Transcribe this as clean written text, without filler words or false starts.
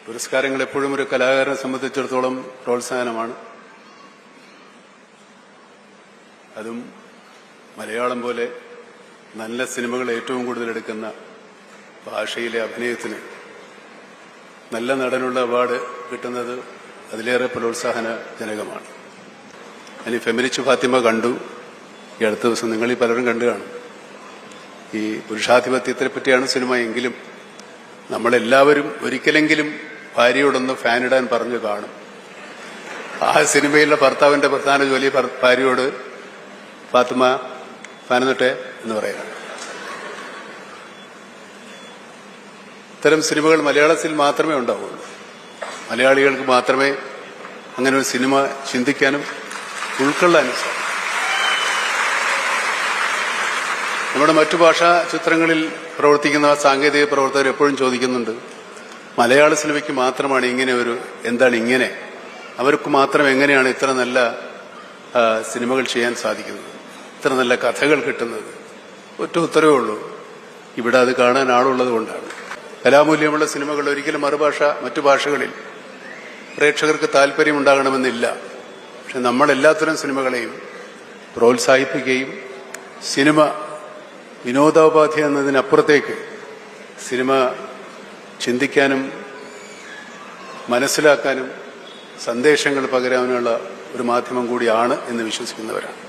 പുരസ്കാരങ്ങൾ എപ്പോഴും ഒരു കലാകാരനെ സംബന്ധിച്ചിടത്തോളം പ്രോത്സാഹനമാണ്. അതും മലയാളം പോലെ നല്ല സിനിമകൾ ഏറ്റവും കൂടുതൽ എടുക്കുന്ന ഭാഷയിലെ അഭിനയത്തിന് നല്ല നടനുള്ള അവാർഡ് കിട്ടുന്നത് അതിലേറെ പ്രോത്സാഹനജനകമാണ്. ഞാൻ ഈ ഫെമിനിസ്റ്റ് ഫാത്തിമ കണ്ടു. ഈ അടുത്ത ദിവസം നിങ്ങൾ ഈ പലരും കണ്ടു കാണും. ഈ പുരുഷാധിപത്യത്തെ പറ്റിയാണ് സിനിമ എങ്കിലും നമ്മളെല്ലാവരും ഒരിക്കലെങ്കിലും ഭാര്യയോടൊന്ന് ഫാനിടാൻ പറഞ്ഞു കാണും. ആ സിനിമയിലെ ഭർത്താവിന്റെ പ്രധാന ജോലി ഭാര്യയോട് ഫാത്തിമ ഫാനിട്ടെ എന്ന് പറയാം. ഇത്തരം സിനിമകൾ മലയാളത്തിൽ മാത്രമേ ഉണ്ടാവുള്ളൂ. മലയാളികൾക്ക് മാത്രമേ അങ്ങനെ ഒരു സിനിമ ചിന്തിക്കാനും ഉൾക്കൊള്ളാനും സാധിക്കും. നമ്മുടെ മറ്റു ഭാഷാ ചിത്രങ്ങളിൽ പ്രവർത്തിക്കുന്ന സാങ്കേതിക പ്രവർത്തകർ എപ്പോഴും ചോദിക്കുന്നുണ്ട്, മലയാള സിനിമയ്ക്ക് മാത്രമാണ് ഇങ്ങനെ എന്താണ് ഇങ്ങനെ, അവർക്ക് മാത്രം എങ്ങനെയാണ് ഇത്ര നല്ല സിനിമകൾ ചെയ്യാൻ സാധിക്കുന്നത്, ഇത്ര നല്ല കഥകൾ കിട്ടുന്നത്? ഒറ്റ ഉത്തരവേ ഉള്ളൂ, ഇവിടെ അത് കാണാൻ ആളുള്ളത് കൊണ്ടാണ്. കലാമൂല്യമുള്ള സിനിമകൾ ഒരിക്കലും മറ്റു ഭാഷകളിൽ പ്രേക്ഷകർക്ക് താല്പര്യമുണ്ടാകണമെന്നില്ല. പക്ഷെ നമ്മളെല്ലാത്തരം സിനിമകളെയും പ്രോത്സാഹിപ്പിക്കുകയും സിനിമ വിനോദോപാധി എന്നതിനപ്പുറത്തേക്ക് സിനിമ ചിന്തിക്കാനും മനസ്സിലാക്കാനും സന്ദേശങ്ങൾ പകരാനുള്ള ഒരു മാധ്യമം കൂടിയാണ് എന്ന് വിശ്വസിക്കുന്നവരാണ്.